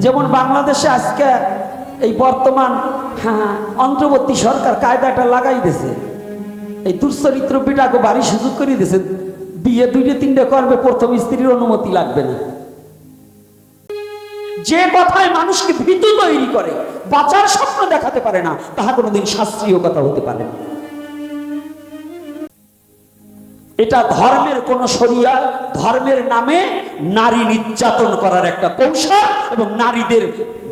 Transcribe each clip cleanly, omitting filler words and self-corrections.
যেমন বাংলাদেশে আজকে এই বর্তমান অন্তর্বর্তী সরকার কায়দাটা লাগাই দিয়েছে, এই দুশ্চরিত্র বিটাকে বাড়ি সুযোগ করে দিয়েছে, বিয়ে দুইটা তিনটে করবে, প্রথম স্ত্রীর অনুমতি লাগবে না। যে কথায় মানুষকে ভীতু তৈরি করে, বাঁচার স্বপ্ন দেখাতে পারে না, তাহা কোনোদিন শাস্ত্রীয় কথা হতে পারে না। এটা ধর্মের কোন শরিয়া, ধর্মের নামে নারী নির্যাতন করার একটা কৌশল এবং নারীদের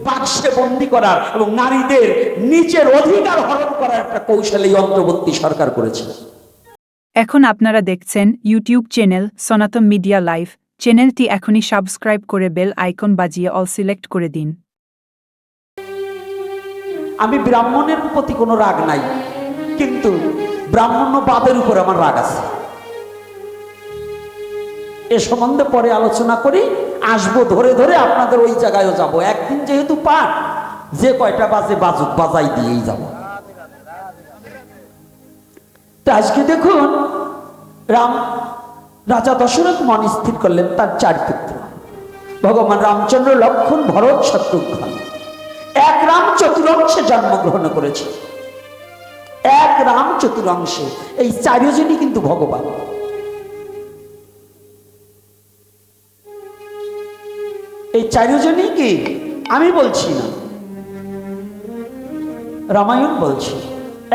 বাক্সে বন্দী করার এবং নারীদের নিচের অধিকার হরণ করার একটা কৌশল এই অন্তর্বর্তী সরকার করেছে। এখন আপনারা দেখছেন ইউটিউব চ্যানেল সনাতন মিডিয়া লাইভ। চ্যানেলটি এখনই সাবস্ক্রাইব করে বেল আইকন বাজিয়ে অল সিলেক্ট করে দিন। আমি ব্রাহ্মণের প্রতি কোনো রাগ নাই, কিন্তু ব্রাহ্মণ্যবাদের উপর আমার রাগ আছে। এ সম্বন্ধে পরে আলোচনা করি, আসবো ধরে ধরে আপনাদের ওই জায়গায়ও যাব। একদিন যেহেতু পাঠ, যে কয়টা বাজে বাজুক, বাজাই দিয়েই যাব। তো আজকে দেখুন, রাজা দশরথ মন স্থির করলেন তার 4 পুত্র, ভগবান রামচন্দ্র, লক্ষ্মণ, ভরত, শত্রুঘ্ন। এক রাম চতুরংশে জন্মগ্রহণ করেছে, এক রাম চতুরংশে। এই 4 জনই কিন্তু ভগবান। এই 4 জনই কি আমি বলছি না, রামায়ণ বলছি।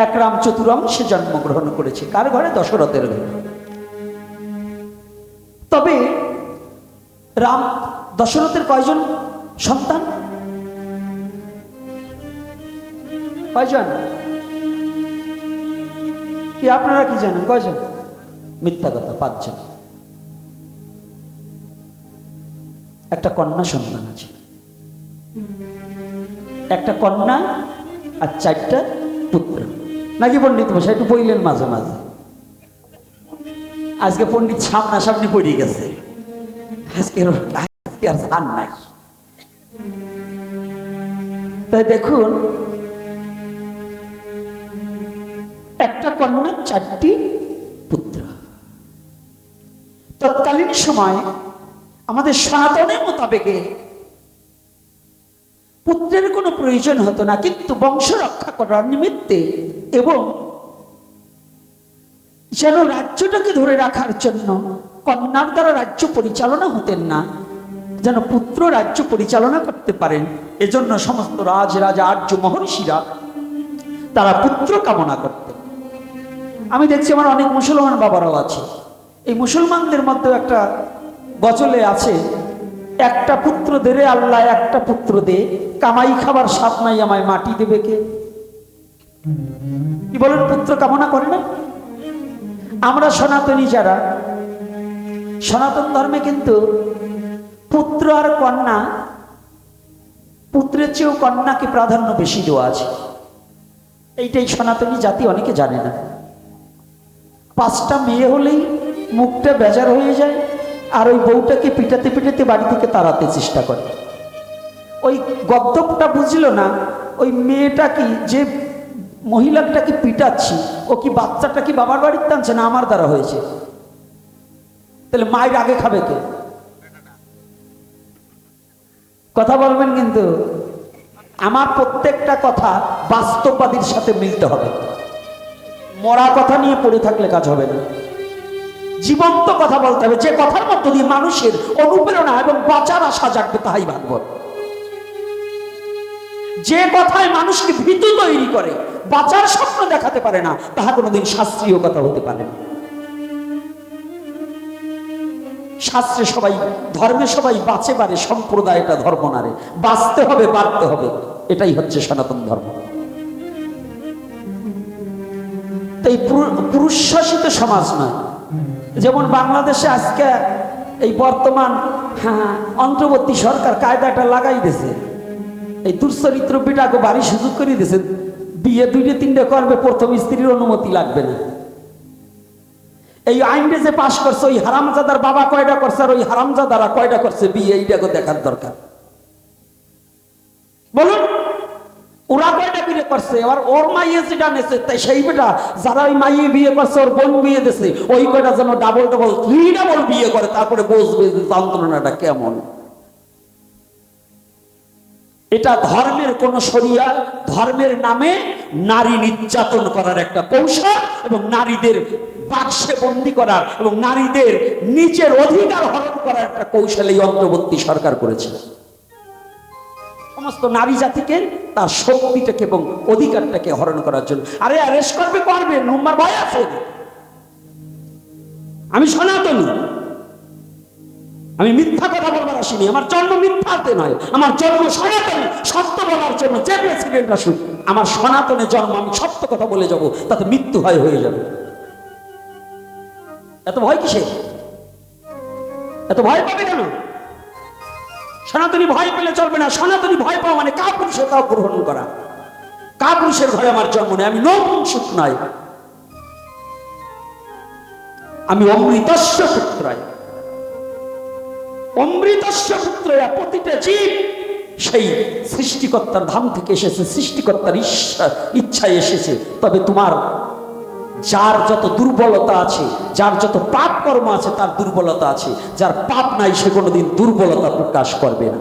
এক রাম চতুরংশে জন্মগ্রহণ করেছে, কার ঘরে? দশরথের ঘরে। তবে রাম দশরথের কয়জন সন্তান? কয়জন? কি আপনারা কি জানেন কয়জন? মিথ্যা কথা, 5 জন। একটা কন্যা সন্তান আছে, একটা কন্যা আর 4টা পুত্র। নাকি পণ্ডিত মশাই একটু বইলেন মাঝে মাঝে? আজকে পণ্ডিত সামনাসামনি পড়ে গেছে, আজকে আর সান নাই। তাই দেখুন, একটা কন্যা, 4টি পুত্র। তৎকালীন সময় আমাদের সনাতনের মোতাবেকে পুত্রের কোনো প্রয়োজন হতো না, কিন্তু বংশ রক্ষা করার নিমিত্তে এবং যেন রাজ্যটাকে ধরে রাখার জন্য কন্যার দ্বারা রাজ্য পরিচালনা হতেন না, যেন পুত্র রাজ্য পরিচালনা করতে পারেন, এজন্য সমস্ত রাজা আর্য মহর্ষিরা তারা পুত্র কামনা করতেন। আমি দেখছি আমার অনেক মুসলমান বাবারাও আছে। এই মুসলমানদের মধ্যে একটা গজলে আছে, একটা পুত্র দে রে আল্লাহ, একটা পুত্র দে, কামাই খাবার স্বাদ নাই আমায় মাটি দেবে কে? কি বলেন? পুত্র কামনা করে না? আমরা সনাতনী যারা, সনাতন ধর্মে কিন্তু পুত্র আর কন্যা, পুত্রের চেয়েও কন্যাকে প্রাধান্য বেশি দেওয়া আছে। এইটাই সনাতনী জাতি অনেকে জানে না। 5টা মেয়ে হলেই মুখটা বেজার হয়ে যায়, আর ওই বউটাকে পিটাতে পিটাতে বাড়ি থেকে তাড়াতে চেষ্টা করে। ওই গদ্যপটা বুঝলো না, ওই মেয়েটা কি, যে মহিলাটাকে পিটাচ্ছি, ও কি বাচ্চাটা কি বাবার বাড়ির টানছে না আমার দ্বারা হয়েছে? তাহলে মায়ের আগে খাবে কে? কথা বলবেন কিন্তু। আমার প্রত্যেকটা কথা বাস্তববাদীর সাথে মিলতে হবে। মরা কথা নিয়ে পড়ে থাকলে কাজ হবে না, জীবন্ত কথা বলতে হবে। যে কথার মধ্য দিয়ে মানুষের অনুপ্রেরণা এবং বাঁচার আশা জাগবে, তাহাই ভাগবত। যে কথায় মানুষকে ভীতু তৈরি করে, বাঁচার স্বপ্ন দেখাতে পারে না, তাহা কোনোদিন শাস্ত্রীয় কথা হতে পারে না। শাস্ত্রে সবাই, ধর্মে সবাই বাঁচে পারে, সম্প্রদায়টা ধর্ম না রে। বাঁচতে হবে, বাড়তে হবে, এটাই হচ্ছে সনাতন ধর্ম। তাই পুরুষ শাসিত সমাজ নয়। যেমন বাংলাদেশে আজকে এই বর্তমান অন্তর্বর্তী সরকার কায়দাটা লাগাই দিয়েছে, এই দুশ্চরিত্র বিটাকে বাড়ি সুযোগ করে দিয়েছে, বিয়ে দুইটা তিনটে করবে, প্রথম স্ত্রীর অনুমতি লাগবে না। এই আইনটা যে পাশ করছে, ওই হারামজাদার বাবা কয়টা করছে আর ওই হারামজাদারা কয়টা করছে বিয়ে, এইটাকে দেখার দরকার। বলুন, ওরা কয়টা বিয়ে করছে? আর ওর মাইয়ে যেটা নেছে, তাই সেই বেটা যারা ওই মাইয়ে বিয়ে করছে, ওর বোন বিয়ে দিছে, ওই কয়টা যেন ডাবল 3 বিয়ে করে, তারপরে বুঝবে যন্ত্রণাটা কেমন। এটা ধর্মের কোন শরিয়া, ধর্মের নামে নারী নির্যাতন করার একটা কৌশল এবং নারীদের বাক্সে বন্দী করার এবং নারীদের নিজের অধিকার হরণ করার একটা কৌশল এই অন্তর্বর্তী সরকার করেছে। সমস্ত নারী জাতিকে তার শক্তিটাকে এবং অধিকারটাকে হরণ করার জন্য। আরে অ্যারেস্ট করবে নম্বর ভয় আছে। আমি সনাতনী, আমি মিথ্যা কথা বলবার আসিনি। আমার জন্ম মিথ্যাতে নয়, আমার জন্ম সনাতনী, সত্য বলার জন্য। যে প্রেসিডেন্ট আসুক, আমার সনাতনে জন্ম, আমি সত্য কথা বলে যাব, তাতে মৃত্যু হয়ে যাবে। এত ভয় কিসে? এত ভয় পাবে কেন? সনাতনী ভয় পেলে চলবে না। সনাতনী ভয় পাওয়া মানে কাপুরুষের তাও গ্রহণ করা। কাপুরুষের ঘরে আমার জন্ম নেই, আমি নপুংসক নয়, আমি অমৃতস্য পুত্রায়। অমৃতস্য পুত্রয়া, প্রতিটা জীব সেই সৃষ্টিকর্তার ধাম থেকে এসেছে, সৃষ্টিকর্তার ইচ্ছায় এসেছে। তবে তোমার যার যত দুর্বলতা আছে, যার যত পাপ কর্ম আছে, তার দুর্বলতা আছে। যার পাপ নাই সে কোনোদিন দুর্বলতা প্রকাশ করবে না।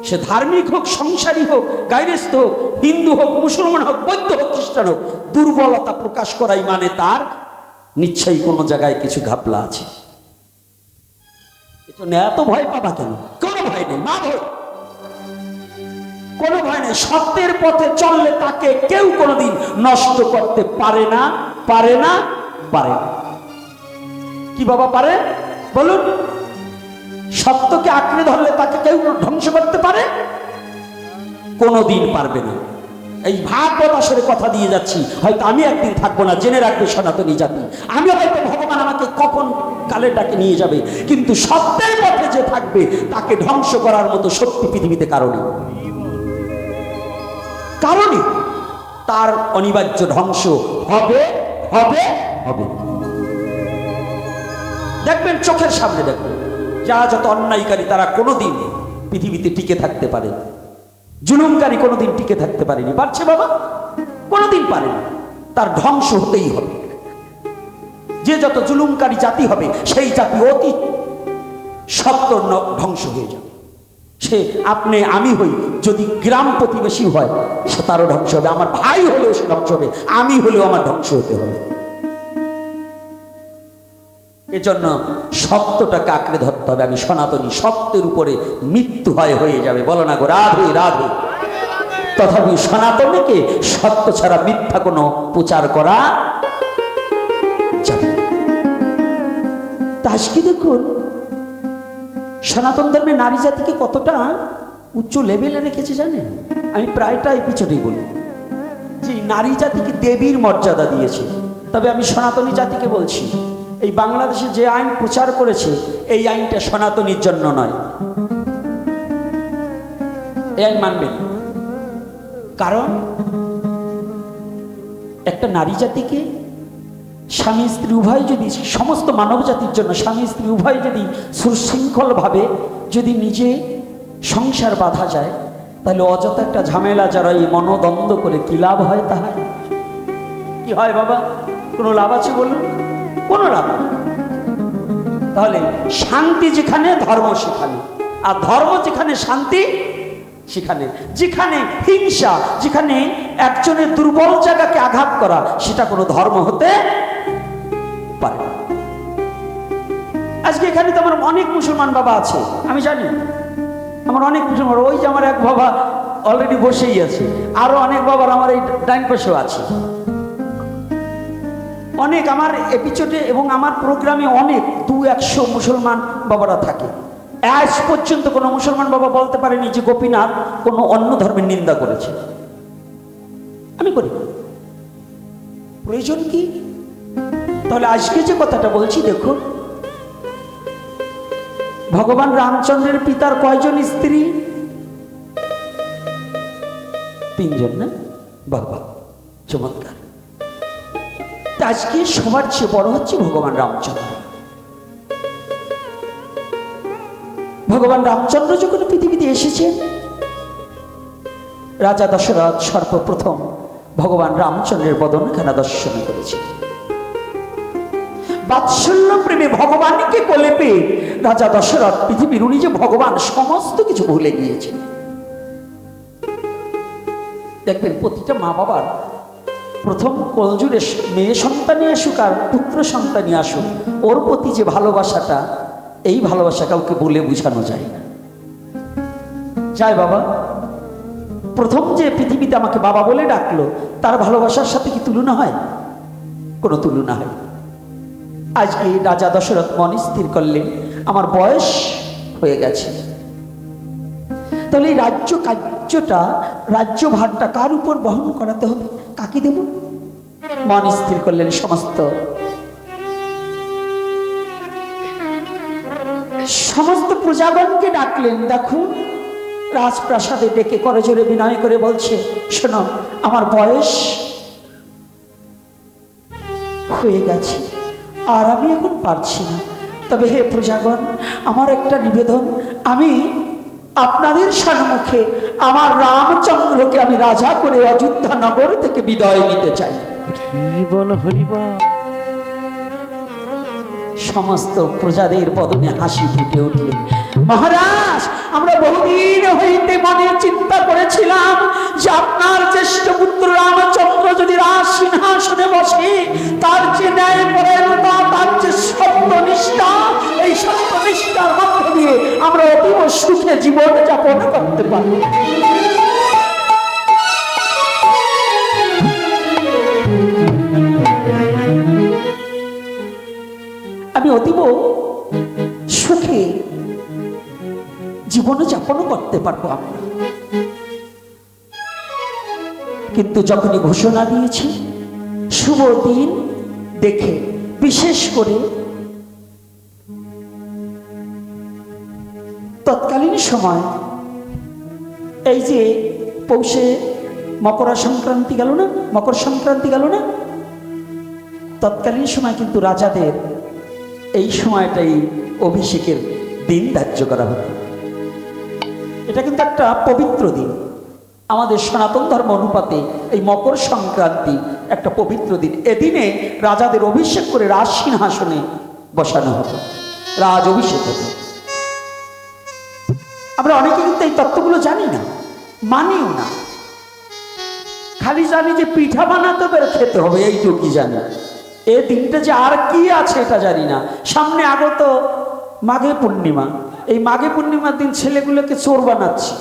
সে ধার্মিক হোক, সংসারী হোক, গায়রস্থ হোক, হিন্দু হোক, মুসলমান হোক, বৌদ্ধ হোক, খ্রিস্টান হোক, দুর্বলতা প্রকাশ করাই মানে তার নিশ্চয়ই কোনো জায়গায় কিছু ঘাপলা আছে। এত ভয় পাবা কেন? কোনো ভয় নেই, মা ভয়, কোনো ভয় নেই। সত্যের পথে চললে তাকে কেউ কোনোদিন নষ্ট করতে পারে না, পারে না, পারে না। কি বাবা পারে বলুন? সত্যকে আঁকড়ে ধরলে তাকে কেউ ধ্বংস করতে পারে? কোনোদিন পারবে না। এই ভাগবত আসরে কথা দিয়ে যাচ্ছি, হয়তো আমি একদিন থাকবো না, জেনে রাখবে সনাতনী জাতি। আমি হয়তো ভগবান আমাকে কখন কালে ডাকে নিয়ে যাবে, কিন্তু সত্যের পথে যে থাকবে তাকে ধ্বংস করার মতো শক্তি পৃথিবীতে কারণে কারণে তার অনিবার্য ধ্বংস হবে, হবে, হবে। দেখবেন, চোখের সামনে দেখবেন, যারা যত অন্যায়কারী তারা কোনোদিন পৃথিবীতে টিকে থাকতে পারে। জুলুমকারী কোনোদিন টিকে থাকতে পারেনি। পারছে বাবা? কোনোদিন পারেনি। তার ধ্বংস হতেই হবে। যে যত জুলুমকারী জাতি হবে, সেই জাতি অতি সত্তর ধ্বংস হয়ে যাবে। সে আপনি আমি হই, যদি গ্রাম প্রতিবেশী হয় সে তারও ধ্বংস হবে। আমার ভাই হলেও সে ধ্বংস হবে, আমি হলেও আমার ধ্বংস হতে হবে। এজন্য সত্যটাকে আঁকড়ে ধরতে হবে। আমি সনাতনী, সত্যের উপরে মৃত্যু হয়ে যাবে। বলো না গো রাধে রাধে। তথাপি সনাতনীকে সত্য ছাড়া মিথ্যা কোনো প্রচার করা যাবে। আজকে দেখুন, সনাতন ধর্মে নারী জাতিকে কতটা উচ্চ লেভেলে রেখেছে জানেন? আমি প্রায়টা এপিসোডেই বলি যে নারী জাতিকে দেবীর মর্যাদা দিয়েছে। তবে আমি সনাতনী জাতিকে বলছি, এই বাংলাদেশে যে আইন প্রচার করেছে, এই আইনটা সনাতনীর জন্য নয়। এই আইন মানবেন, কারণ একটা নারী জাতিকে স্বামী স্ত্রী উভয় যদি, সমস্ত মানব জাতির জন্য স্বামী স্ত্রী উভয় যদি সুশৃঙ্খলভাবে যদি নিজে সংসার বাঁধা যায়, তাহলে অযথা একটা ঝামেলা যারা এই মনোদ্বন্দ্ব করে কি লাভ হয়? তাহার কি হয় বাবা? কোনো লাভ আছে বলুন? কোনো লাভ নেই। তাহলে শান্তি যেখানে, ধর্ম সেখানে, আর ধর্ম যেখানে, শান্তি সেখানে। যেখানে হিংসা, যেখানে একজনের দুর্বল জায়গাকে আঘাত করা, সেটা কোনো ধর্ম হতে পারে না। আজকে এখানে তো আমার অনেক মুসলমান বাবা আছে, আমি জানি আমার অনেক মুসলমান। ওই যে আমার এক বাবা অলরেডি বসেই আছে, আরো অনেক বাবার আমার এই ডাইন পাশেও আছে। অনেক আমার এপিসোডে এবং আমার প্রোগ্রামে অনেক 200 মুসলমান বাবারা থাকে। আজ পর্যন্ত কোনো মুসলমান বাবা বলতে পারেনি যে গোপীনাথ কোনো অন্য ধর্মের নিন্দা করেছে। আমি করি, প্রয়োজন কি? তাহলে আজকে যে কথাটা বলছি, দেখুন, ভগবান রামচন্দ্রের পিতার কয়জন স্ত্রী? 3 জন না? বাবা, চমৎকার। আজকে সবার চেয়ে বড় হচ্ছে ভগবান রামচন্দ্র। ভগবান রামচন্দ্র যখন পৃথিবীতে এসেছেন, রাজা দশরথ সর্বপ্রথম ভগবান রামচন্দ্রের বদনখানা দর্শন করেছে। বাৎসল্য প্রেমে ভগবানকে কোলে পেয়ে রাজা দশরথ পৃথিবীর উনি যে ভগবান সমস্ত কিছু ভুলে গিয়েছে। দেখবেন প্রতিটা মা বাবার প্রথম কলজুরে মেয়ে সন্তানই আসুক আর পুত্র সন্তানই আসুক, ওর প্রতি যে ভালোবাসাটা, এই ভালোবাসা কাউকে বলে বোঝানো যায় না। যায় বাবা, প্রথম যে পৃথিবীতে আমাকে বাবা বলে ডাকলো, তার ভালোবাসার সাথে কি তুলনা হয়? কোনো তুলনা হয়। আজকে রাজা দশরথ মন স্থির করলেন, আমার বয়স হয়ে গেছে, তাহলে এই রাজ্য কার্যটা, রাজ্যভারটা কার উপর বহন করাতে হবে, কাকে দেব? মন স্থির করলেন, সমস্ত প্রজাগণকে ডাকলেন। দেখুন, রাজপ্রাসাদে ডেকে করজোরে বিনয় করে বলছে, শোনো, আমার বয়স হয়ে গেছে, আর আমি এখন পারছি না। তবে হে প্রজাগণ, আমার একটা নিবেদন, আমি আপনাদের সম্মুখে আমার রামচন্দ্রকে আমি রাজা করে অযোধ্যা নগর থেকে বিদায় নিতে চাই। সমস্ত প্রজাদের বদনে হাসি ফুটে উঠল। মহারাজ, আমরা বহুদিন হইতে মনে চিন্তা করেছিলাম যে আপনার জ্যেষ্ঠ পুত্র রামচন্দ্র যদি রাজ সিংহাসনে বসে, তার যে ন্যায় পরায়ণতা, তার যে সত্যনিষ্ঠা, এই সত্যনিষ্ঠার মধ্য দিয়ে আমরা অতীব সুখে জীবন যাপন করতে পারব। আমি অতীব সুখে জীবন যাপন করতে পারবো আমরা। কিন্তু যখনই ঘোষণা দিয়েছি শুভ দিন দেখে, বিশেষ করে তৎকালীন সময়, এই যে পৌষে মকর সংক্রান্তি গেল না, মকর সংক্রান্তি গেল না, তৎকালীন সময় কিন্তু রাজাদের এই সময়টাই অভিষেকের দিন ধার্য করা হতো। এটা কিন্তু একটা পবিত্র দিন। আমাদের সনাতন ধর্ম অনুপাতে এই মকর সংক্রান্তি একটা পবিত্র দিন। এদিনে রাজাদের অভিষেক করে রাজ সিংহাসনে বসানো হতো, রাজ অভিষেক হতো। আমরা অনেকে কিন্তু এই তত্ত্বগুলো জানি না, মানিও না। খালি জানি যে পিঠা বানাতে হবে, খেতে হবে, এইটুকুই জানি। এই দিনটা যে আর কি আছে এটা জানি না। সামনে আগত মাঘে পূর্ণিমা, এই মাঘে পূর্ণিমার দিন ছেলেগুলোকে চোর বানাচ্ছি,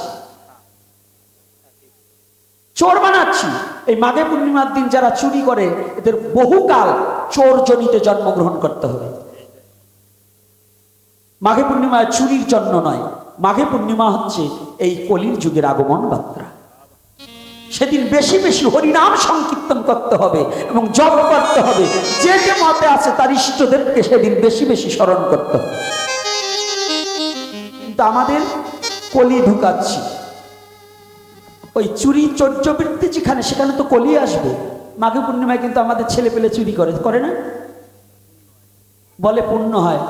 চোর বানাচ্ছি। এই মাঘে পূর্ণিমার দিন যারা চুরি করে, এদের বহুকাল চোর জনিতে জন্মগ্রহণ করতে হবে। মাঘে পূর্ণিমায় চুরির জন্য নয়, মাঘে পূর্ণিমা হচ্ছে এই কলির যুগের আগমন বার্তা। সেদিন বেশি বেশি হরিনাম সংকীর্তন করতে হবে এবং জপ করতে হবে। যে যে মতে আছে তার ইষ্টদেরকে সেদিন বেশি বেশি স্মরণ করতে হবে। কিন্তু আমাদের কলি ঢুকাচ্ছি, ওই চুরি চর্যবৃত্তি যেখানে, সেখানে তো কলি আসবে। মাঘে পূর্ণিমায় কিন্তু আমাদের ছেলে পেলে চুরি করে না, বলে পুণ্য হয়।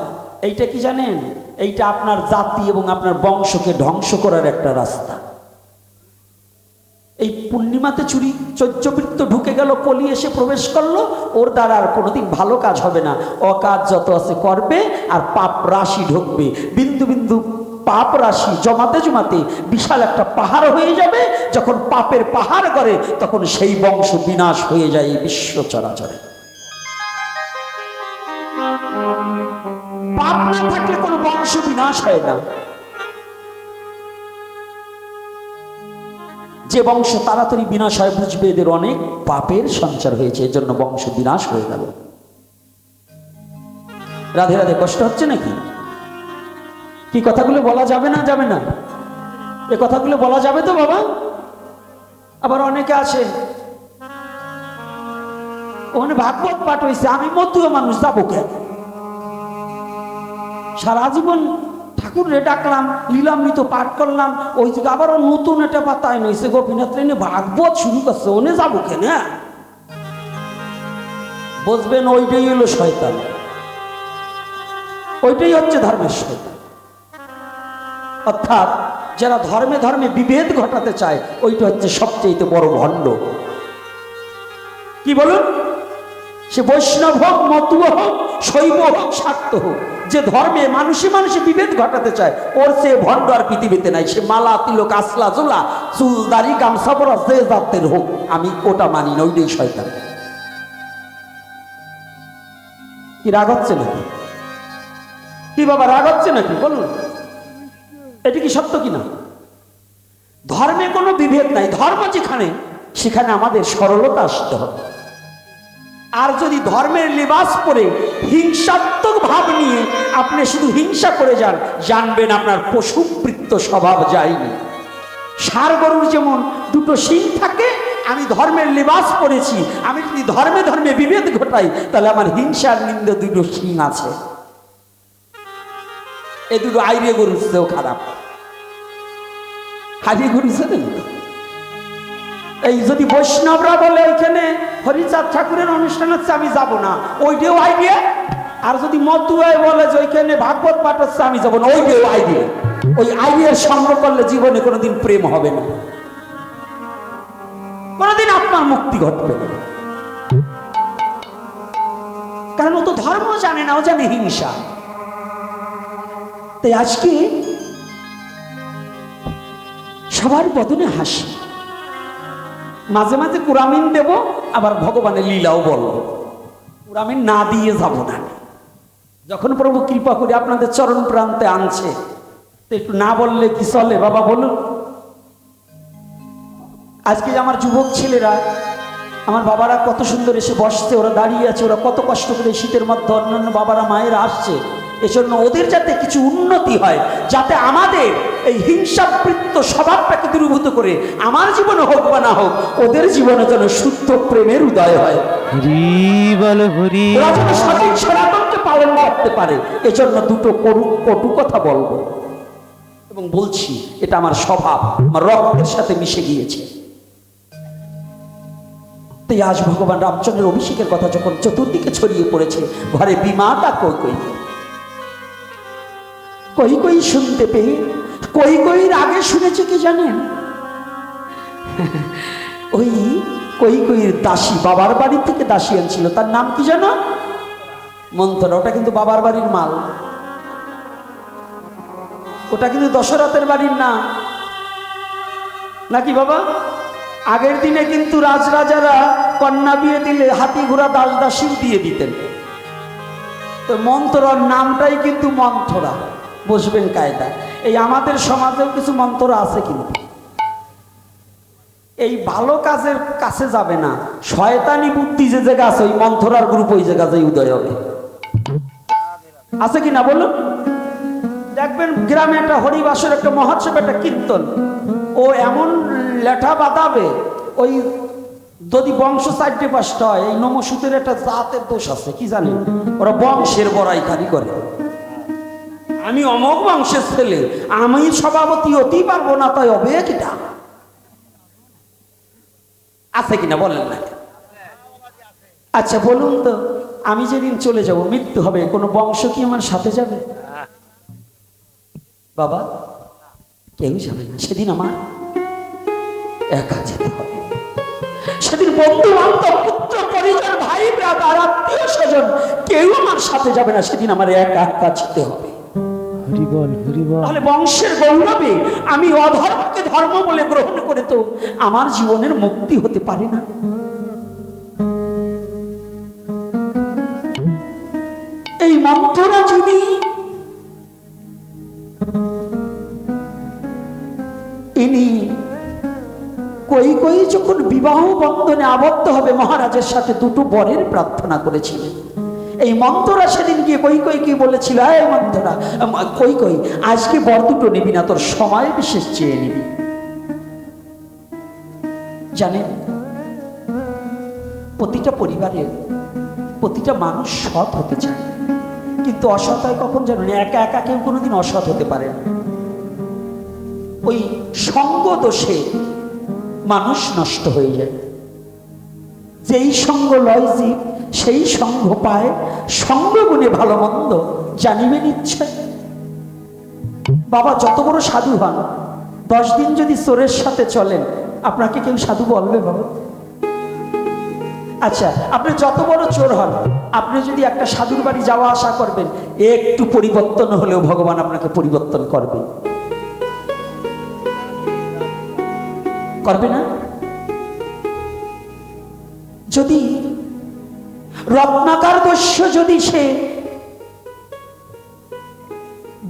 এইটা কি জানেন? এইটা আপনার জাতি এবং আপনার বংশকে ধ্বংস করার একটা রাস্তা। এই পূর্ণিমাতে চুরি চর্যবৃত্ত ঢুকে গেল, কলি এসে প্রবেশ করলো, ওর দ্বারা আর কোনোদিন ভালো কাজ হবে না। অকাজ যত আছে করবে, আর পাপ রাশি ঢুকবে। বিন্দু বিন্দু পাপ রাশি জমাতে জমাতে বিশাল একটা পাহাড় হয়ে যাবে। যখন পাপের পাহাড় করে, তখন সেই বংশ বিনাশ হয়ে যায় এই বিশ্ব চরাচরে। পাপ না থাকলে কোনো বংশ বিনাশ হয় না। যে বংশ তাড়াতাড়ি বিনাশ হয়, বুঝবে এদের অনেক পাপের সঞ্চার হয়েছে, এর জন্য বংশ বিনাশ হয়ে গেল। রাধে রাধে, কষ্ট হচ্ছে নাকি? কি কথাগুলো বলা যাবে না? যাবে না? এ কথাগুলো বলা যাবে তো বাবা? আবার অনেকে আছে ওখানে ভাগবত পাঠ হয়েছে, আমি মতুয়া মানুষ যাবো কেন? সারা জীবন ঠাকুরে ডাকলাম, লীলামৃত পাঠ করলাম, ওই থেকে আবারও নতুন একটা পাতায় নইছে, গোপীনাথ ট্রেনে ভাগবত শুরু করছে, ওনে যাবো কেন? বুঝবেন, ওইটাই হলো শয়তান, ওইটাই হচ্ছে ধর্মের শয়তান। অর্থাৎ যারা ধর্মে ধর্মে বিভেদ ঘটাতে চায়, ওইটা হচ্ছে সবচেয়ে বড় ভণ্ড। কি বলুন? সে বৈষ্ণব হোক, মতুয়া হোক, শৈব হোক শাক্ত হোক, যে ধর্মে মানুষে মানুষে বিভেদ ঘটাতে চায় ওর সে ভণ্ড আর পৃথিবীতে নাই। সে মালা তিলক আসলা জোলা চুলদারি গামছা পরা যে জাতের হোক, আমি ওটা মানি না, ওইটাই শয়তান। কি রাগ হচ্ছে নাকি? কি বাবা রাগ হচ্ছে নাকি বলুন? এটা কি সত্য কিনা? ধর্মে কোনো বিভেদ নাই, ধর্ম যেখানে সেখানে আমাদের সরলতা আসতে হবে। আর যদি ধর্মের লিবাস পরে হিংসাত্মক ভাব নিয়ে আপনি শুধু হিংসা করে যান, জানবেন আপনার পশুবৃত্ত স্বভাব যায়নি। ষাঁড় গরুর যেমন দুটো শিং থাকে, আমি ধর্মের লিবাস পরেছি, আমি যদি ধর্মে ধর্মে বিভেদ ঘটাই তাহলে আমার হিংসার নিন্দে দুটো শিং আছে। এই দুটো আইরে গরুর চেয়েও খারাপ। হারিয়ে গরু চেনেন? এই যদি বৈষ্ণবরা বলে এখানে হরিচাঁদ ঠাকুরের অনুষ্ঠান হচ্ছে আমি যাব না, ওইটাও আইডিয়া। আর যদি মতুয়ায় বলে যে ওইখানে ভাগবত পাঠ হচ্ছে আমি যাব না, ওইটাও আইডিয়া। ওই আইডিয়ার সঙ্গ করলে জীবনে কোনোদিন প্রেম হবে না, কোনোদিন আপনার মুক্তি ঘটবে না। কারণ ও তো ধর্ম জানে না, ও জানে হিংসা। তাই আজকে সবার বদনে হাসি, মাঝে মাঝে কুরামিন দেব, আবার ভগবানের লীলাও বলবো। কুরামিন না দিয়ে যাব না। যখন প্রভু কৃপা করে আপনাদের চরণ প্রান্তে আনছে, তো একটু না বললে কি চলে বাবা বলুন? আজকে আমার যুবক ছেলেরা, আমার বাবারা কত সুন্দর এসে বসছে, ওরা দাঁড়িয়ে আছে, ওরা কত কষ্ট করে শীতের মধ্যে অন্যান্য বাবারা মায়েরা আসছে, এজন্য ওদের যাতে কিছু উন্নতি হয়, যাতে আমাদের এই হিংসাবৃত্ত স্বভাবটাকে দূরীভূত করে আমার জীবনে হোক বা না হোক, ওদের জীবনে যেন শুদ্ধ প্রেমের উদয় হয়, ওরা যেন সঠিক সনাতনকে পালন করতে পারে। এজন্য দুটো কটু কথা বলবো এবং বলছি, এটা আমার স্বভাব, আমার রক্তের সাথে মিশে গিয়েছে। তাই আজ ভগবান রামচন্দ্রের অভিষেকের কথা যখন চতুর্দিকে ছড়িয়ে পড়েছে, ঘরে বিমাতা কই কই কই কই শুনতে পেয়ে, কই কইর আগে শুনেছে কি জানেন? ওই কই কইর দাসী, বাবার বাড়ি থেকে দাসী আনছিল, তার নাম কি জানো? মন্থরা। ওটা কিন্তু বাবার বাড়ির মাল, ওটা কিন্তু দশরথের বাড়ির না, নাকি বাবা? আগের দিনে কিন্তু রাজরাজারা কন্যা বিয়ে দিলে হাতি ঘোড়া দাস দাসী দিয়ে দিতেন। তো মন্থরার নামটাই কিন্তু মন্থরা, বসবেন কায়দা। এই আমাদের সমাজেও কিছু মন্থরা আছে, কিন্তু এই ভালো কাজের কাছে যাবে না, শয়তানি বুদ্ধি যে জায়গা আছে, ওই মন্থরার গ্রুপ ওই জায়গায় উদয় হবে। আছে কিনা বলুন? দেখবেন গ্রামে একটা হরিবাসর, একটা মহোৎসব, একটা কীর্তন, ও এমন লেঠা বাঁধাবে, ওই যদি বংশ 4-5টা হয়, এই নমসূতের একটা জাতের দোষ আছে, কি জানেন? ওরা বংশের বড়াইকারি করে। আমি অমক বংশের ছেলে, আমি সভাপতি হতেই পারবো না, তাই হবে কিটা? আছে কিনা বলেন না? আচ্ছা বলুন তো, আমি যেদিন চলে যাব, মৃত্যু হবে, কোনো বংশ কি আমার সাথে যাবে? বাবা কেউ যাবে না, সেদিন আমার একা যেতে হবে। সেদিন বন্ধু বান্ধব, পুত্র পরিজন, ভাই ব্রাদার, আত্মীয় স্বজন কেউ আমার সাথে যাবে না, সেদিন আমার একা একা যেতে হবে। তাহলে বংশের গৌরবে আমি অধর্মকে ধর্ম বলে গ্রহণ করে তো আমার জীবনের মুক্তি হতে পারে না। এই মন্ত্ররা যদি ইনি কই কই যখন বিবাহ বন্ধনে আবদ্ধ হবে, মহারাজের সাথে দুটো বরের প্রার্থনা করেছিলেন। এই মন্ত্ররা সেদিন গিয়ে কই কই কি বলেছিল, এই মন্ত্ররা কই কই আজকে বর দুটো নিবি না, তোর সময় বিশেষ চেয়ে নিবি। জানেন, প্রতিটা পরিবারের প্রতিটা মানুষ সৎ হতে চায়, কিন্তু অসৎ হয় কখন জানেন? একা একা কেউ কোনোদিন অসৎ হতে পারে না। ওই সঙ্গ দোষে মানুষ নষ্ট হয়ে যায়। যেই সঙ্গ লয় জীব, সেই সঙ্গ পায়, সঙ্গ গুণে ভালো মন্দ জানিবেন ইচ্ছা। বাবা যত বড় সাধু হন, 10 দিন যদি চোরের সাথে চলেন, আপনাকে কেউ সাধু বলবে বাবা? আচ্ছা, আপনি যত বড় চোর হন, আপনি যদি একটা সাধুর বাড়ি যাওয়া আসা করবেন, একটু পরিবর্তন হলেও ভগবান আপনাকে পরিবর্তন করবে, করবে না? যদি রত্নাকার দস্যু যদি সে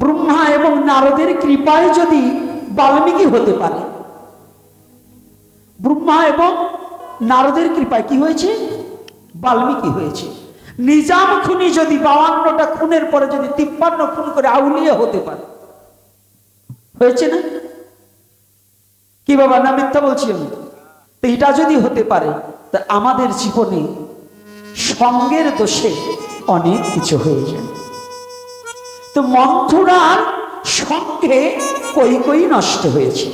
ব্রহ্মা এবং নারদের কৃপায় যদি বাল্মীকি হতে পারে, ব্রহ্মা এবং নারদের কৃপায় কি হয়েছে? বাল্মীকি হয়েছে। নিজাম খুনি যদি 52টা খুনের পরে যদি 53 খুন করে আউলিয়া হতে পারে, হয়েছে না? কি বাবা, না মিথ্যা বলছি আমি? তো এটা যদি হতে পারে, তা আমাদের জীবনে সঙ্গের দোষে অনেক কিছু হয়ে যায়। তো মন্থরার সঙ্গে কই নষ্ট হয়েছে,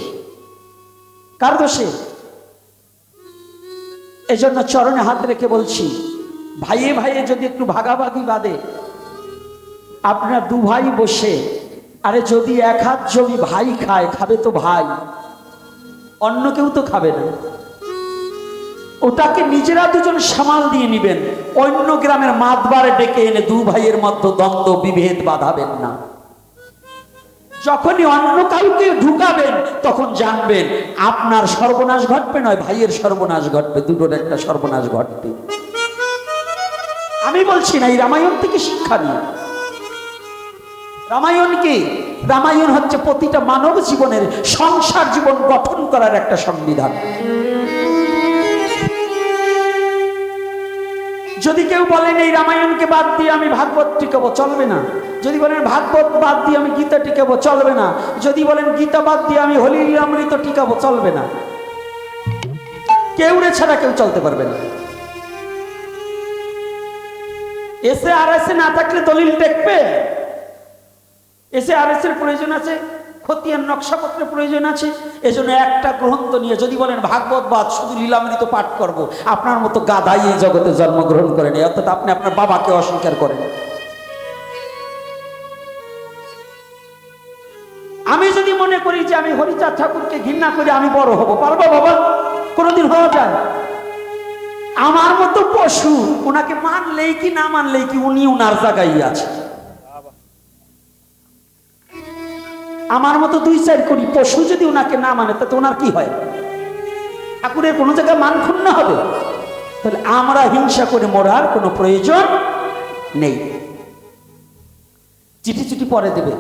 কার দোষে? এজন্য চরণে হাত রেখে বলছি, ভাইয়ে ভাইয়ে যদি একটু ভাগাভাগি বাদে, আপনার দু ভাই বসে, আরে যদি এক হাত জমি ভাই খায়, খাবে তো ভাই, অন্য কেউ তো খাবে না, ওটাকে নিজেরা দুজন সামাল দিয়ে নিবেন। অন্য গ্রামের মাতবারে ডেকে এনে দু ভাইয়ের মধ্যে দ্বন্দ্ব বিভেদ বাঁধাবেন না। যখনই অন্য কাউকে ঢুকাবেন, তখন জানবেন আপনার সর্বনাশ ঘটবে, নয় ভাইয়ের সর্বনাশ ঘটবে, দুটোর একটা সর্বনাশ ঘটবে। আমি বলছি না, এই রামায়ণ থেকে শিক্ষা নিয়ে। রামায়ণ কি? রামায়ণ হচ্ছে প্রতিটা মানব জীবনের সংসার জীবন গঠন করার একটা সংবিধান। যদি কেউ বলেন এই রামায়ণকে বাদ দিয়ে আমি ভাগবত টিকাবো, চলবে না। যদি বলেন ভাগবত বাদ দিয়ে আমি গীতা টিকাবো, চলবে না। যদি বলেন গীতা বাদ দিয়ে আমি হলি অমৃত টিকাবো, চলবে না। কেউ রে ছাড়া কেউ চলতে পারবে না। এসে আর এসে না থাকলে দলিল দেখবে, এসে আর এর প্রয়োজন আছে, খতিয়ান নকশাপত্রের প্রয়োজন আছে। এজন্য একটা গ্রন্থ নিয়ে যদি বলেন ভাগবত বাদ, শুধু লীলামৃত পাঠ করব, আপনার মতো গাধাই এই জগতে জন্মগ্রহণ করেনি, অর্থাৎ আপনি আপনার বাবাকে অস্বীকার করেন। আমি যদি মনে করি যে আমি হরিচাঁদ ঠাকুরকে ঘৃণা করে আমি বড় হব, পারবো বাবা? কোনোদিন হওয়া যায়? আমার মতো পশু, ওনাকে মানলেই কি না মানলেই কি উনি উনার জায়গায় আছে। আমার মতো 2-4 কোটি পশু যদি ওনাকে না মানে, তাতে ওনার কি হয়? ঠাকুরের কোনো জায়গায় মান ক্ষুণ্ণ হবে? তাহলে আমরা হিংসা করে মরার কোনো প্রয়োজন নেই। চিঠি চিঠি পরে দেবে,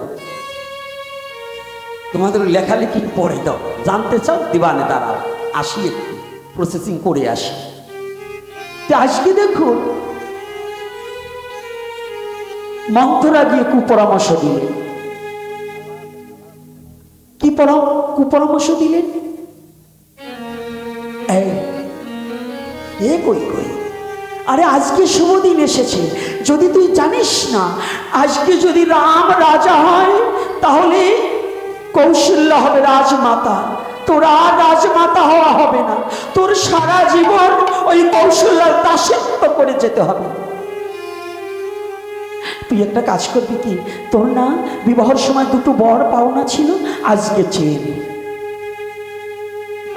তোমাদের লেখালেখি পড়ে দাও, জানতে চাও দিবানে দাঁড়াও, আসি একটু প্রসেসিং করে আসি। আজকে দেখুন মন্থরা গিয়ে কুপরামর্শ দিলেন। কি কুপরামর্শ দিলেন? কই আরে আজকে শুভ দিন এসেছে, যদি তুই জানিস না আজকে যদি রাম রাজা হয়, তাহলে কৌশল্যা হবে রাজমাতা, তোর আর রাজমাতা হওয়া হবে না, তোর সারা জীবন ওই কৌশল্যার দাসত্ব করে যেতে হবে। তুই একটা কাজ করবি কি, তোর না বিবাহের সময় 2টো বর পাওনা ছিল, আজকে চেয়ে নে।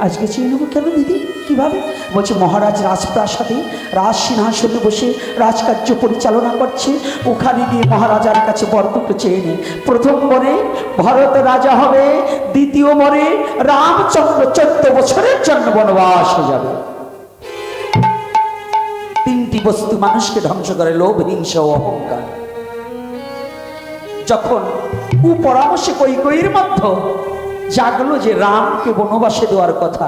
আজকে চেয়ে নেবো কেন দিদি? কিভাবে? বলছে মহারাজ রাজপ্রাসাদে রাজ সিংহাসনে বসে রাজকার্য পরিচালনা করছে, ওখানে গিয়ে মহারাজার কাছে বর 2টো চেয়ে নে। প্রথম বরে ভরত রাজা হবে, দ্বিতীয় বরে রামচন্দ্র 14 বছরের জন্য বনবাস হয়ে যাবে। 3টি বস্তু মানুষকে ধ্বংস করে, লোভ, হিংসা ও অহংকার। যখন কুপরামর্শে কৈকেয়ীর মধ্যে জাগলো যে রামকে বনবাসে দেওয়ার কথা,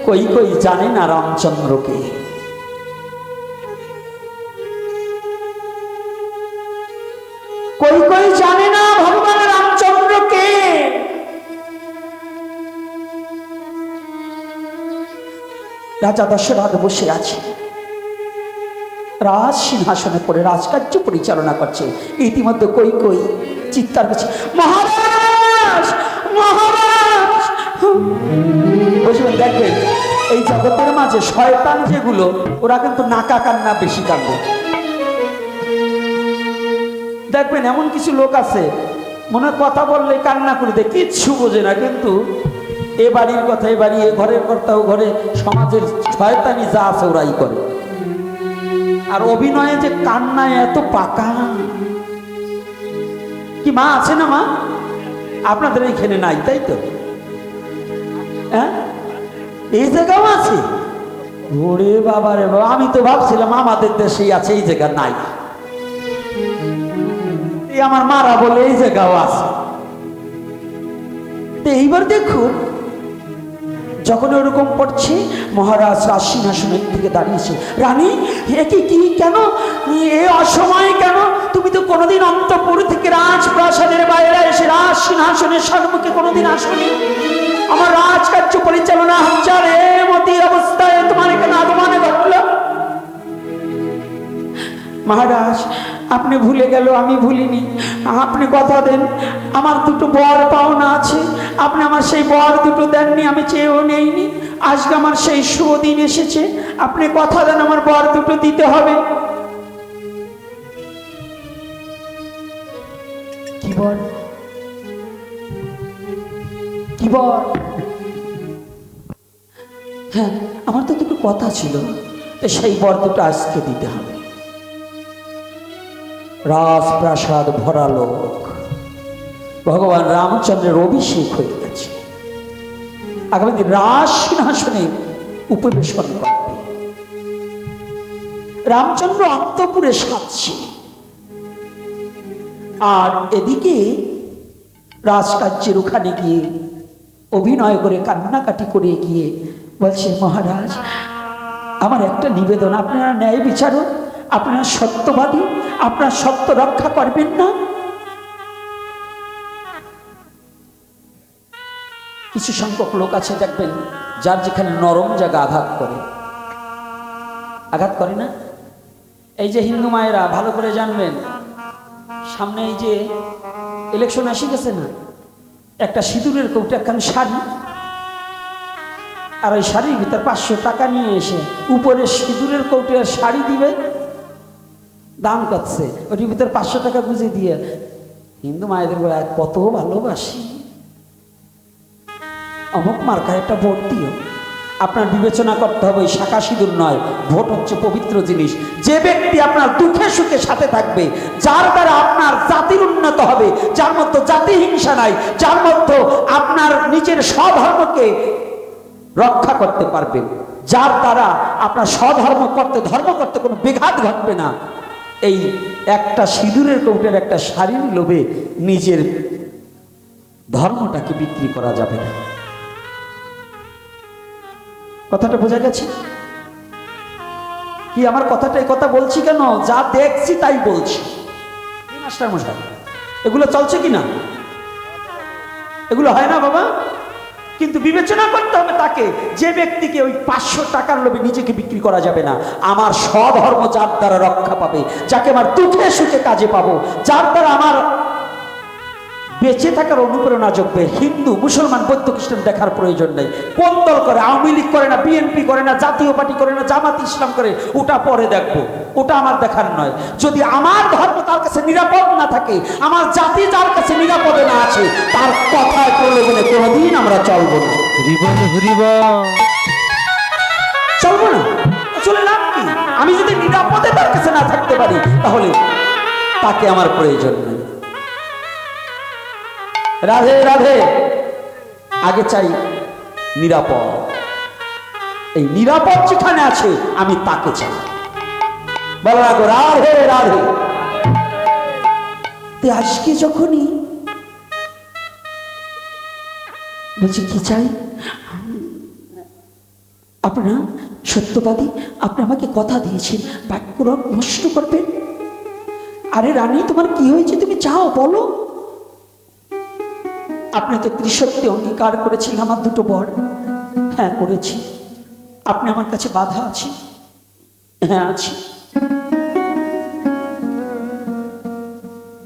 কৈকেয়ী জানে না রামচন্দ্রকে। কৈকেয়ী জানে না ভগবান রামচন্দ্রকে। রাজা দশরথ বসে আছে, রাজ সিংহাসনে পড়ে রাজকার্য পরিচালনা করছে। ইতিমধ্যে কৈকেয়ী চিৎকার করছে, মহারাজ মহারাজ। বুঝলেন? দেখবেন এই জগতের মাঝে শয়তান যেগুলো, ওরা কিন্তু নাকা কান্না বেশি কান্দে। দেখবেন এমন কিছু লোক আছে, মনে কথা বললে কান্না করে দেয়, কিচ্ছু বোঝে না, কিন্তু এ বাড়ির কথা এ বাড়ি, এ ঘরের কথা ও ঘরে, সমাজের শয়তানি যা আছে ওরাই করে। আর অভিনয়ে যে কান্নায় এত পাকা। কি মা আছে না মা? আপনাদের এইখানে নাই তাই তো? হ্যাঁ, এই জায়গাও আছে? ওরে বাবা রে বাবা, আমি তো ভাবছিলাম আমাদের দেশেই আছে, এই জায়গা নাই। আমার মারা বলে এই জায়গাও আছে। এইবার দেখুন, যখন ওরকম পড়ছে, মহারাজ রাজ সিংহাসনের থেকে দাঁড়িয়েছে। রানী, কি কেন এ অসময়ে কেন? তুমি তো কোনোদিন অন্তঃপুর থেকে রাজপ্রাসাদের বাইরে এসে রাজ সিংহাসনের সম্মুখে কোনোদিন আসনি। আমার রাজকার্য পরিচালনা হচ্ছে, আর এমতি অবস্থায় তোমার কেন আগমনে ঘটল? মহারাজ, আপনি ভুলে গেল, আমি ভুলিনি। আপনি কথা দেন, আমার দুটো বর পাওনা আছে, আপনি আমার সেই বর দুটো দেননি, আমি চেয়েও নেইনি। আজকে আমার সেই শুভ দিন এসেছে, আপনি কথা দেন আমার বর দুটো দিতে হবে। কি বল? কি বল? হ্যাঁ, আমার তো দুটো কথা ছিল, সেই বর দুটো আজকে দিতে হবে। রাজপ্রাসাদ ভরা লোক, ভগবান রামচন্দ্রের অভিষেক হয়ে গেছে, আগামী দিন রাজ সিংহাসনে উপবেশন করবে। রামচন্দ্র অন্তঃপুরে সাজছে, আর এদিকে রাজকার্যের ওখানে গিয়ে অভিনয় করে কান্নাকাটি করে গিয়ে বলছে, মহারাজ, আমার একটা নিবেদন, আপনারা ন্যায় বিচারক, আপনারা সত্যবাদী, আপনার সত্য রক্ষা করবেন না? কিছু সংখ্যক লোক আছে দেখবেন, যার যেখানে নরম জায়গা আঘাত করে না। এই যে হিন্দু মায়েরা ভালো করে জানবেন, সামনে এই যে ইলেকশন এসে গেছে না, একটা সিঁদুরের কৌটা, একখান শাড়ি, আর ওই শাড়ির ভিতর 500 টাকা নিয়ে এসে উপরে সিঁদুরের কৌটার শাড়ি দিবে, দাম করছে, ওটির ভিতর 500 টাকা বুঝে দিয়ে হিন্দু মায়েদের বলে, কত ভালোবাসি, অমুক মার্কায় একটা ভোট দিও। আপনার বিবেচনা করতে হবে, ওই শাঁখা সিঁদুর নয়, ভোট হচ্ছে পবিত্র জিনিস। যে ব্যক্তি আপনার দুঃখে সুখে সাথে থাকবে, যার দ্বারা আপনার জাতির উন্নত হবে, যার মধ্যে জাতি হিংসা নাই, যার মধ্যে আপনার নিজের স্বধর্মকে রক্ষা করতে পারবেন, যার দ্বারা আপনার স্বধর্ম করতে, ধর্ম করতে কোনো বিঘাত ঘটবে না, এই একটা সিঁদুরের কৌটের একটা শাড়ির লোভে নিজের ধর্মটাকে বিক্রি করা যাবে না। কথাটা বোঝা গেছে কি? আমার কথাটাই কথা বলছি কেন? যা দেখছি তাই বলছি। মাস্টার মশাই, এগুলো চলছে কিনা? এগুলো হয় না বাবা। কিন্তু বিবেচনা করতে হবে তাকে, যে ব্যক্তিকে ওই 500 টাকার লোভে নিজেকে বিক্রি করা যাবে না। আমার স্বধর্ম যার দ্বারা রক্ষা পাবে, যাকে আমার দুঃখে সুখে কাজে পাবো, যার দ্বারা আমার বেঁচে থাকার অনুপ্রেরণা যোগবে। হিন্দু মুসলমান বৌদ্ধ খ্রিস্টান দেখার প্রয়োজন নেই। কোন দল করে, আওয়ামী লীগ করে না, বিএনপি করে না, জাতীয় পার্টি করে না, জামাত ইসলাম করে, ওটা পরে দেখবো, ওটা আমার দেখার নয়। যদি আমার ধর্ম তার কাছে নিরাপদ না থাকে, আমার জাতি যার কাছে নিরাপদে না আছে, তার কথায় প্রলোভনে কোনোদিন আমরা চলবো না। চলবো না, চলে লাভ কি? আমি যদি নিরাপদে তার কাছে না থাকতে পারি, তাহলে তাকে আমার প্রয়োজন নেই। রাধে রাধে। আগে চাই নিরাপদ। এই নিরাপদ যেখানে আছে আমি তাকে চাই। বলো না গো, রাধে রাধে। আজকে যখনই বলছি কি চাই, আপনারা সত্যবাদী, আপনি আমাকে কথা দিয়েছেন, বাক্য নষ্ট করবেন। আরে রানী, তোমার কি হয়েছে? তুমি চাও বলো। আপনি তো ত্রিসত্যে অঙ্গীকার করেছেন আমার দুটো বর। হ্যাঁ করেছি। আপনি আমার কাছে বাধা আছে? হ্যাঁ আছি।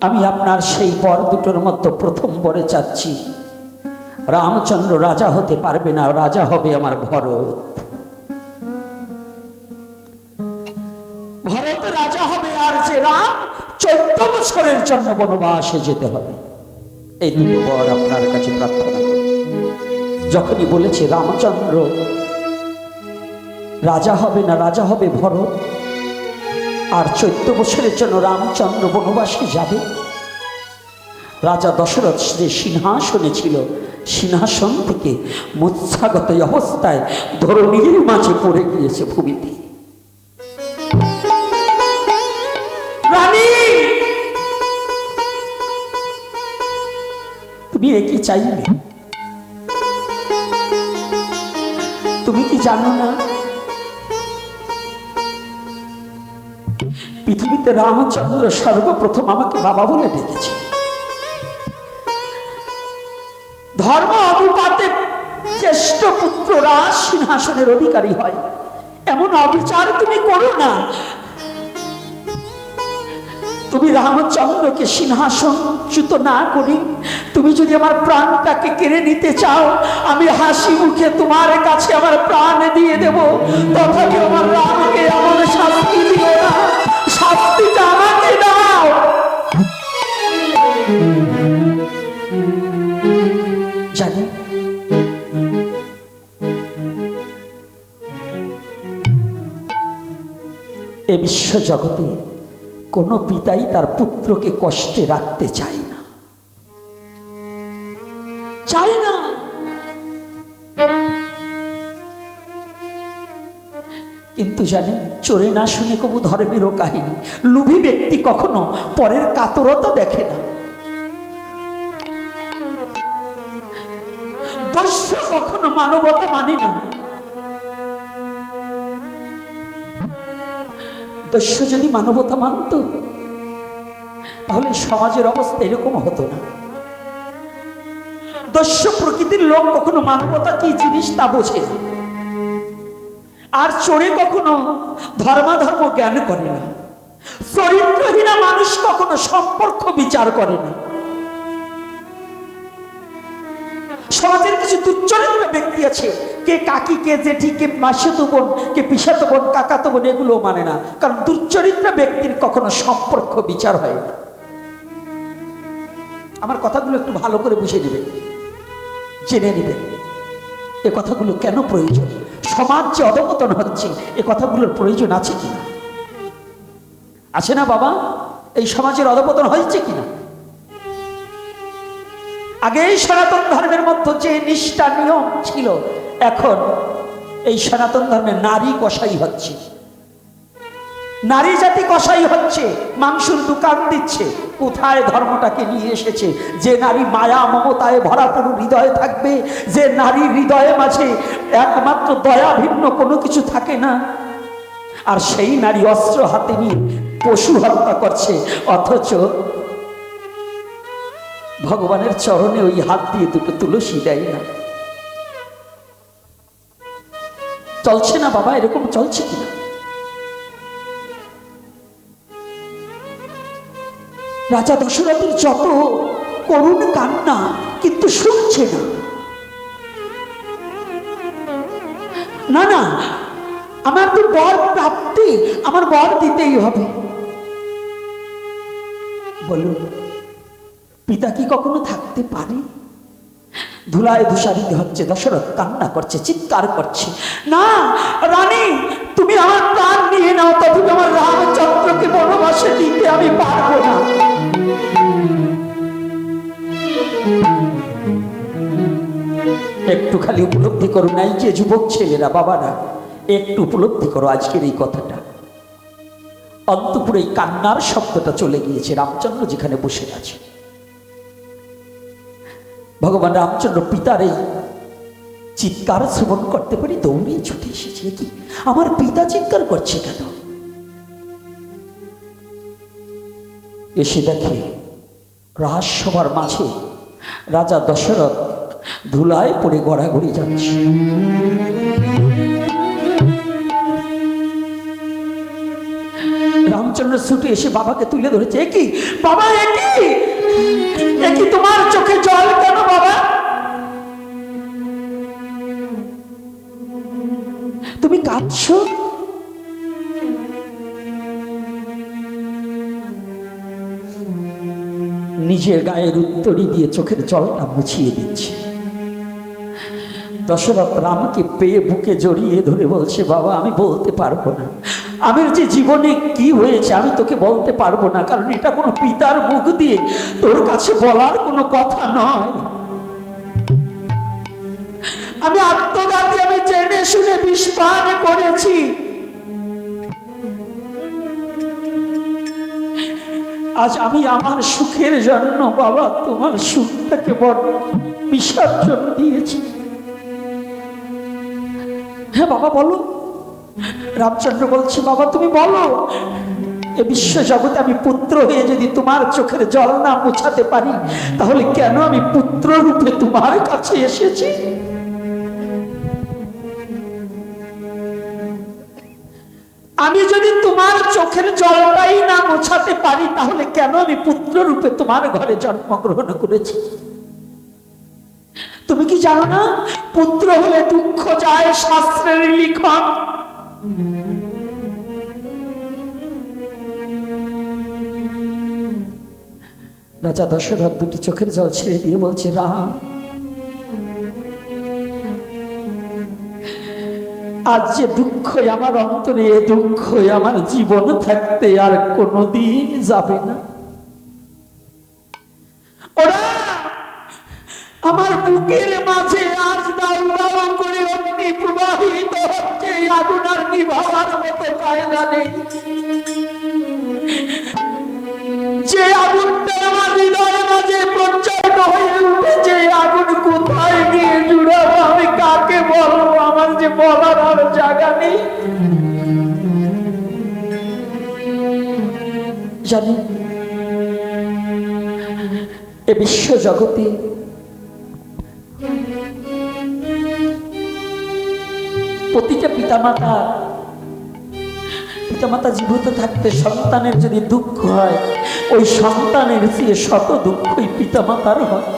আমি আপনার সেই বর দুটোর মধ্যে প্রথম বরে চাচ্ছি, রামচন্দ্র রাজা হতে পারবে না, রাজা হবে আমার ভরত। ভরত রাজা হবে, আর যে রাম 14 বছরের জন্য বনবাসে যেতে হবে। এই দুটো বর আপনার কাছে প্রার্থনা করি। যখনই বলেছে রামচন্দ্র রাজা হবে না, রাজা হবে ভরত, আর 14 বছরের জন্য রামচন্দ্র বনবাসে যাবে। রাজা দশরথ যে সিংহাসনে ছিল, সিংহাসন থেকে মূর্ছাগত অবস্থায় ধরণীর মাঝে পড়ে গিয়েছে ভূমিতে। রানী, তুমি এ কি চাইবে? তুমি কি জানো না পৃথিবীতে রামচন্দ্র সর্বপ্রথম আমাকে বাবা বলে ডেকেছে? ধর্ম অনুপাতে জ্যেষ্ঠ পুত্ররা সিংহাসনের অধিকারী হয়, এমন অবিচার তুমি করো না। তুমি রামচন্দ্রকে সিংহাসনচ্যুত না করি তুমি যদি আমার প্রাণটাকে কেড়ে নিতে চাও, আমি হাসি মুখে তোমার কাছে আমার প্রাণ দিয়ে দেব। তথাপি আমার রামকে এমন শাস্তি দিও না, শাস্তিটা আমাকে দাও। জানি এ বিশ্ব জগতে কোনো পিতাই তার পুত্রকে কষ্টে রাখতে চায় না, চায় না। কিন্তু জানেন, চোরে না শুনে কবু ধর্মেরও কাহিনী। লোভী ব্যক্তি কখনো পরের কাতরতা দেখে না, দস্যু কখনো মানবতা মানে না। দস্যু যদি মানবতা মানত তাহলে সমাজের অবস্থা এরকম হতো না। দস্যু প্রকৃতির লোক কখনো মানবতা কি জিনিস তা বোঝে না, আর চোরে কখনো ধর্মাধর্ম জ্ঞান করে না। চরিত্রহীনা মানুষ কখনো সম্পর্ক বিচার করে না। সমাজের কিছু দুশ্চরিত্র ব্যক্তি আছে, কে কাকি, কে জেঠি, কে মাসিতো বোন, কে পিসাতো বোন, কাকাতো বোন, এগুলো মানে না। কারণ দুশ্চরিত্র ব্যক্তির কখনো সম্পর্ক বিচার হয় না। আমার কথাগুলো একটু ভালো করে বুঝে নেবেন, জেনে নেবেন এ কথাগুলো কেন প্রয়োজন। সমাজ যে অধঃপতন হচ্ছে, এ কথাগুলোর প্রয়োজন আছে কিনা? আছে না বাবা? এই সমাজের অধঃপতন হয়েছে কিনা? আগে এই সনাতন ধর্মের মধ্যে যে নিষ্ঠা নিয়ম ছিল, এখন এই সনাতন ধর্মে নারী কসাই হচ্ছে, নারী জাতি কসাই হচ্ছে, মাংসের দোকান দিচ্ছে। কোথায় ধর্মটাকে নিয়ে এসেছে? যে নারী মায়া মমতায় ভরাপুর হৃদয়ে থাকবে, যে নারীর হৃদয়ে মাঝে একমাত্র দয়া ভিন্ন কোনো কিছু থাকে না, আর সেই নারী অস্ত্র হাতে নিয়ে পশু হত্যা করছে। অথচ ভগবানের চরণে ওই হাত দিয়ে দুটো তুলসী দেয় না। চলছে না বাবা? এরকম চলছে কিনা? রাজা দশরথের যত করুণ কান্না, কিন্তু শুনছে না। না না, আমার তো বর প্রাপ্তি, আমার বর দিতেই হবে। বলুন, পিতা কি কখনো থাকতে পারে? ধুলায় ধূসারিত হচ্ছে, দশরথ কান্না করছে, চিৎকার করছে, না রানী, তুমি আমার প্রাণ নিয়ে নাও, তবে আমার রামচন্দ্রকে বনবাসে দিতে আমি পারবো না। একটু খালি উপলব্ধি করো, নাই যে যুবক ছেলেরা, বাবারা, একটু উপলব্ধি করো আজকের এই কথাটা। অন্তপুরে এই কান্নার শব্দটা চলে গিয়েছে রামচন্দ্র যেখানে বসে আছে। ভগবান রামচন্দ্র পিতার এই চিৎকার শ্রবণ করতে পারি দৌড়িয়ে ছুটে এসেছে। কি আমার পিতা চিৎকার করছে কেন? এসে দেখে রাজসভার মাঝে রাজা দশরথ ধুলায় পড়ে গড়াগড়ি যাচ্ছে। রামচন্দ্র ছুটে এসে বাবাকে তুলে ধরেছে। কি বাবা, একই তোমার চোখে জল কেন বাবা? তুমি কাঁদছো? নিজের গায়ের উত্তরি দিয়ে চোখের জলটা মুছিয়ে দিচ্ছে। দশরথ রামকে পেয়ে বুকে জড়িয়ে ধরে বলছে, বাবা আমি বলতে পারবো না, আমি যে জীবনে কি হয়েছে আমি তোকে বলতে পারবো না, কারণ এটা কোনো পিতার মুখ দিয়ে তোর কাছে বলার কোনো কথা নয়। আমি আত্মঘাতী, আমি জেনে শুনে বিষ পান করেছি। আজ আমি আমার সুখের জন্য বাবা তোমার সুখটাকে বড় বিসর্জন দিয়েছি। হ্যাঁ বাবা বলো। রামচন্দ্র বলছে, বাবা তুমি বলো, এ বিশ্ব জগতে আমি পুত্র হয়ে যদি তোমার চোখের জল না মুছাতে পারি, তাহলে কেন আমি পুত্র রূপে তোমার কাছে এসেছি? আমি যদি তোমার চোখের জলটাই না মোছাতে পারি, তাহলে কেন আমি পুত্র রূপে তোমার ঘরে জন্মগ্রহণ করেছি? তুমি কি জানো না, পুত্র হলে দুঃখ যায়, শাস্ত্রের লিখন। রাজা দশরথ দুটি চোখের জল ছেড়ে দিয়ে বলছে, রাম আজ যে দুঃখ আমার অন্তরে, এ দুঃখ আমার জীবন থাকতে আর কোনোদিন যাবে না। ওরা আমার বুকের মাঝে আজ দাউ দাউ করে অগ্নি প্রবাহিত হচ্ছে, আগুন আর নিভাবার মতো কায়দা নেই। যে আগুনটা আমার হৃদয়ের মাঝে প্রচন্ড হয়ে উঠেছে, আগুন কোথায় গিয়ে জুড়াবো, আমি কাকে বলবো, আমার যে বলার আর জায়গা নেই। জানি এ বিশ্ব জগতে প্রতিটা পিতামাতা জীবিত থাকতে সন্তানের যদি দুঃখ হয়, ওই সন্তানের চেয়ে শত দুঃখই পিতামাতার হয়।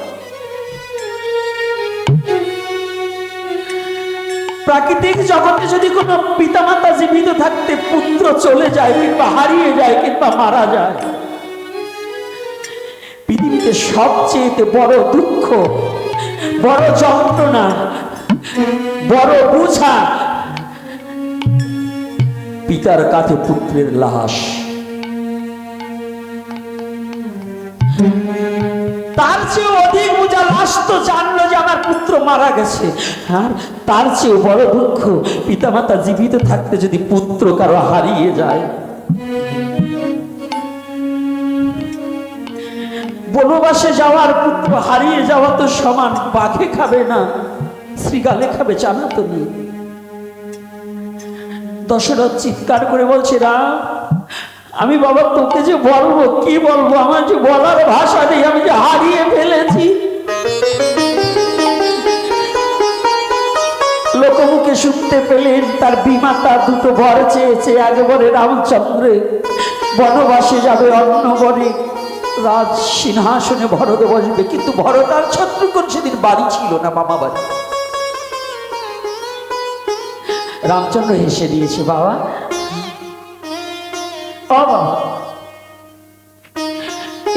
প্রাকৃতিক জগতে যদি কোনো পিতামাতা জীবিত থাকতে পুত্র চলে যায় কিংবা হারিয়ে যায় কিংবা মারা যায়, পৃথিবীতে সবচেয়ে বড় দুঃখ, বড় যন্ত্রণা, বড় বোঝা পিতার কাঁধে পুত্রের লাশ। তার চেয়ে অধিক বোঝা লাশ তো জানলো যে আমার পুত্র মারা গেছে, আর তার চেয়ে বড় দুঃখ পিতামাতা জীবিত থাকতে যদি পুত্র কারো হারিয়ে যায়। বনবাসে যাওয়ার পুত্র হারিয়ে যাওয়া তো সমান, বাঘে খাবে না শ্রীগালে খাবে, জানা তো নেই। দশরথ চিৎকার করে বলছে, রাম আমি বাবা তোকে যে বলবো, কি বলবো, আমার যে বলার ভাষা নেই, আমি যে হারিয়ে ফেলেছি। লোকমুখে শুনতে পেলেন তার বিমাতা দুটো বর চেয়েছে, একবারে রামচন্দ্রে বনবাসে যাবে, অন্য বনে রাজ সিংহাসনে ভরত বসবে, কিন্তু ভরত আর শত্রুঘ্ন সেদিন বাড়ি ছিল না, মামা বাড়ি। রামচন্দ্র হেসে দিয়েছে, বাবা বাবা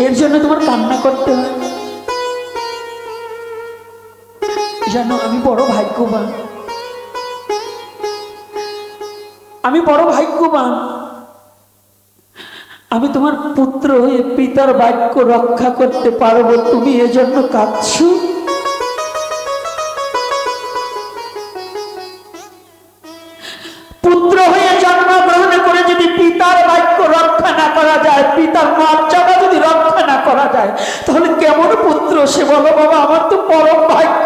এর জন্য তোমার কান্না করতে হয়? জানো আমি বড় ভাগ্যবান, আমি বড় ভাগ্যবান, আমি তোমার পুত্র হয়ে পিতার বাক্য রক্ষা করতে পারবো, তুমি এজন্য কাঁদছো? পুত্র হয়ে জন্মগ্রহণ করে যদি পিতার বাক্য রক্ষা না করা যায়, পিতার মর্যাদা যদি রক্ষা না করা যায়, তাহলে কেমন পুত্র সে? বলো বাবা, আমার তো পরম ভাগ্য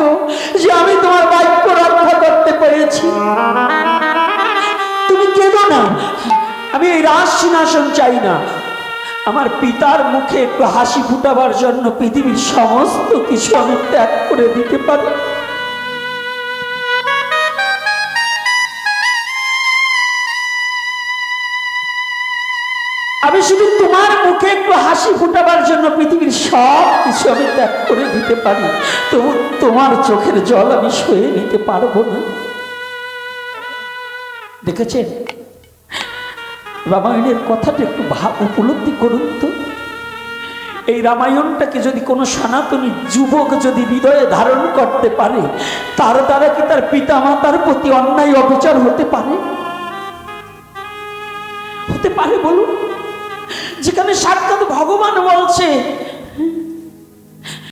যে আমি তোমার বাক্য রক্ষা করতে পেরেছি। তুমি কেঁদো না, আমি এই রাজ সিংহাসন চাই না, আমার পিতার মুখে একটু হাসি ফুটাবার জন্য পৃথিবীর সমস্ত কিছু আমি ত্যাগ করে দিতে পারি। আমি শুধু তোমার মুখে একটু হাসি ফুটাবার জন্য পৃথিবীর সব কিছু আমি ত্যাগ করে দিতে পারি, তবু তোমার চোখের জল আমি সয়ে নিতে পারবো না। দেখেছেন রামায়ণের কথাটা একটু উপলব্ধি করুন তো। এই রামায়ণটাকে যদি কোনো সনাতনী যুবক যদি হৃদয়ে ধারণ করতে পারে, তার দ্বারা কি তার পিতা মাতার প্রতি অন্যায় অবিচার হতে পারে? করতে পারে বলুন? যেখানে সাক্ষাৎ ভগবান বলছে